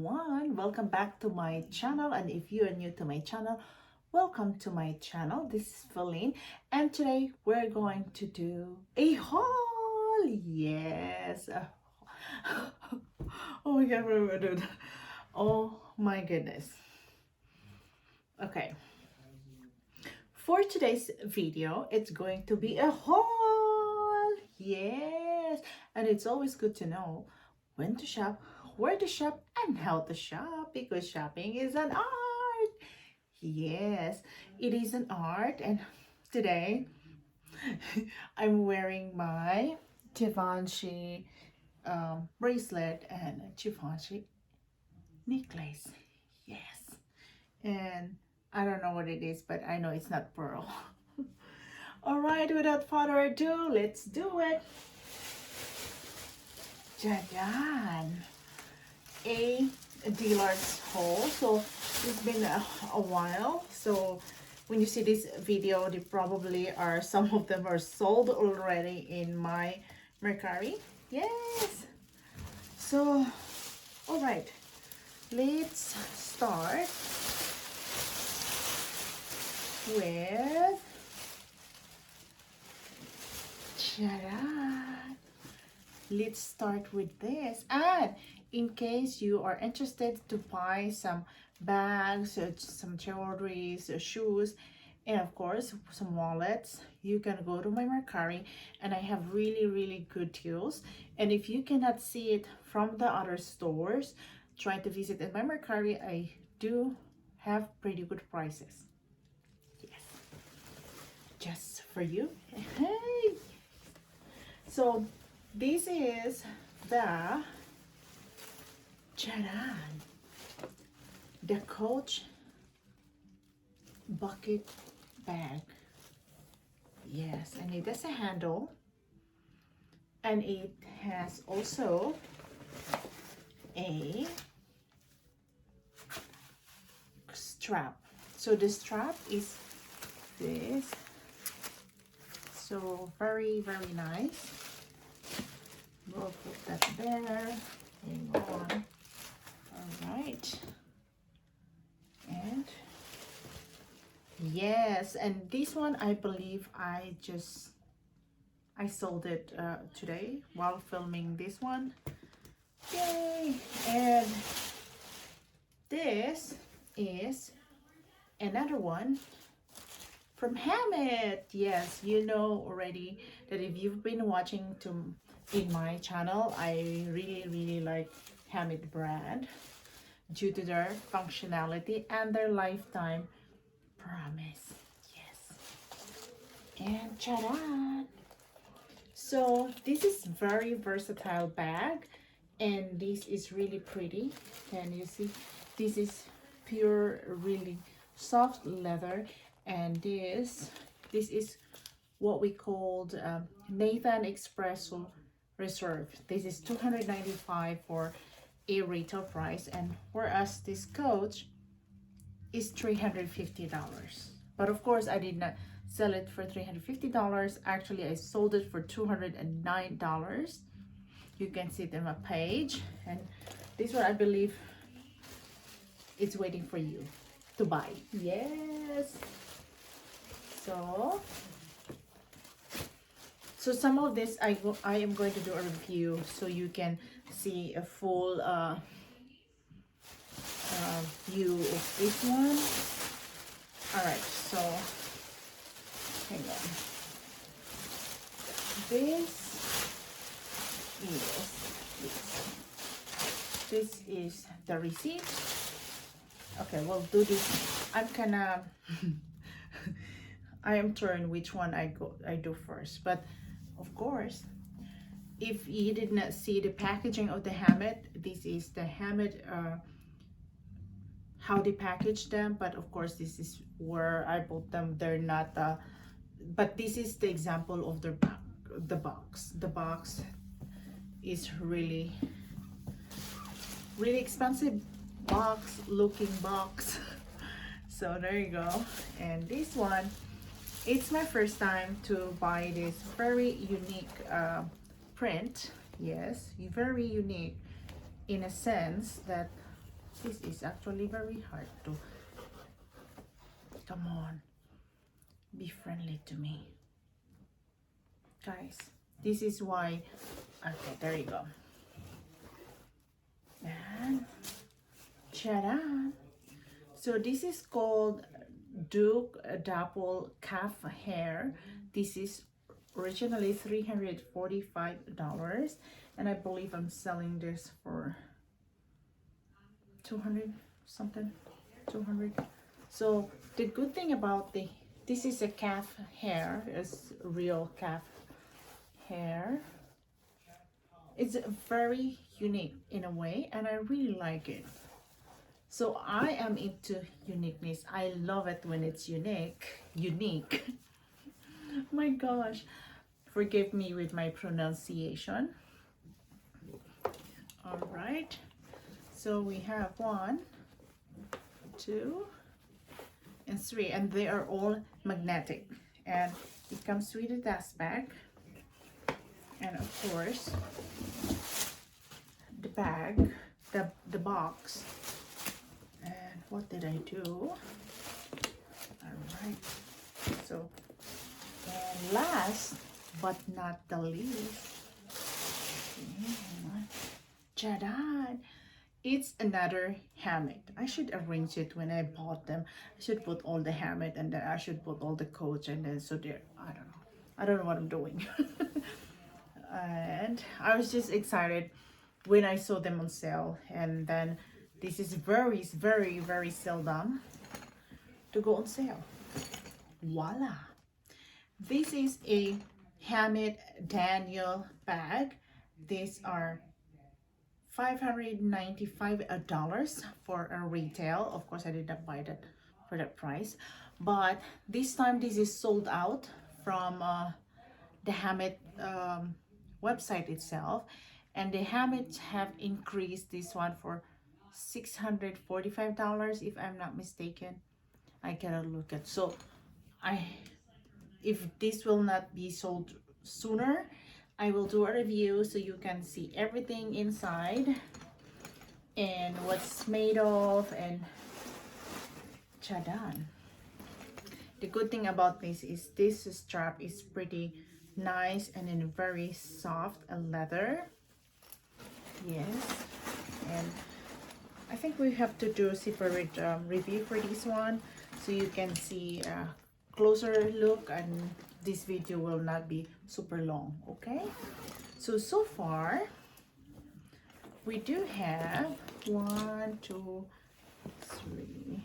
everyone, welcome back to my channel, and if you are new to my channel, welcome to my channel. This is Philine, and today we're going to do a haul. Yes. Oh my god, what am I doing? Oh my goodness. Okay, for today's video it's going to be a haul. Yes, and it's always good to know when to shop, where to shop, and how to shop, because shopping is an art. Yes, it is an art. And today I'm wearing my Givenchy bracelet and Givenchy necklace. Yes, and I don't know what it is, but I know it's not pearl. All right, without further ado, let's do it. Jajan, a Dillards haul. So it's been a while. So when you see this video, they probably are, some of them are sold already in my Mercari. Yes. So, all right, let's start with let's start with this. And in case you are interested to buy some bags, some jewelries, shoes, and of course some wallets, you can go to my Mercari, and I have really good deals. And if you cannot see it from the other stores, try to visit in my Mercari. I do have pretty good prices. Yes, just for you. Hey, so this is the Charan, the Coach bucket bag. Yes, and it has a handle, and it has also a strap. So the strap is this, so very nice. We'll put that there. Hang on. All right. And yes, and this one I believe I sold it today while filming this one. Yay! And this is another one from Hammett. Yes, you know already that if you've been watching in my channel, I really like Hammett brand due to their functionality and their lifetime promise. Yes. And ta-da! So this is very versatile bag, and this is really pretty. Can you see? This is pure, really soft leather, and this is what we called Nathan Espresso Reserve. This is $295 for a retail price, and whereas this Coach is $350. But of course I did not sell it for $350. Actually, I sold it for $209. You can see it on my page, and this one I believe it's waiting for you to buy. Yes. So some of this I am going to do a review, so you can see a full view of this one. All right, so hang on. This is the receipt. Okay, we'll do this. I'm gonna I am torn which one I do first, but of course, if you did not see the packaging of the Hammett, this is the Hammett how they package them. But of course, this is where I bought them. They're not but this is the example of the box. The box is really expensive looking box. So there you go. And this one, it's my first time to buy this very unique print. Yes, very unique in a sense that This is actually very hard to, come on, be friendly to me. Guys, this is why, okay, there you go. And, ta-da! So this is called Duke Dapple Calf Hair. This is originally $345, and I believe I'm selling this for 200 something, 200. So the good thing about this is a calf hair, it's real calf hair. It's very unique in a way, and I really like it. So I am into uniqueness. I love it when it's unique. My gosh, forgive me with my pronunciation. All right, so we have 1, 2, and 3, and they are all magnetic, and it comes with a dust bag, and of course the bag, the box. And what did I do? All right, so, and last but not the least, ta-da! It's another hammock. I should arrange it when I bought them. I should put all the hammock, and then I should put all the coats, and then so there, I don't know what I'm doing. And I was just excited when I saw them on sale, and then this is very, very, very seldom to go on sale. Voila! This is a Hamid Daniel bag. These are $595 for a retail. Of course, I did not buy that for that price, but this time this is sold out from the Hamid website itself, and the Hamids have increased this one for $645 if I'm not mistaken. I gotta look at, so if this will not be sold sooner, I will do a review so you can see everything inside and what's made of, and chadan. The good thing about this is this strap is pretty nice and in very soft leather. Yes, and I think we have to do a separate review for this one so you can see a closer look, and this video will not be super long. Okay, so far we do have 1, 2, 3.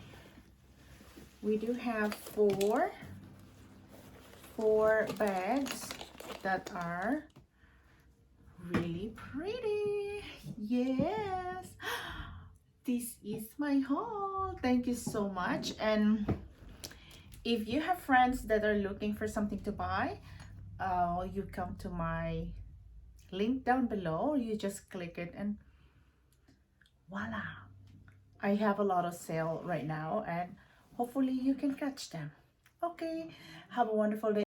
We do have four bags that are really pretty. Yes, this is my haul. Thank you so much. And if you have friends that are looking for something to buy, you come to my link down below. You just click it and voila, I have a lot of sale right now, and hopefully you can catch them. Okay, have a wonderful day.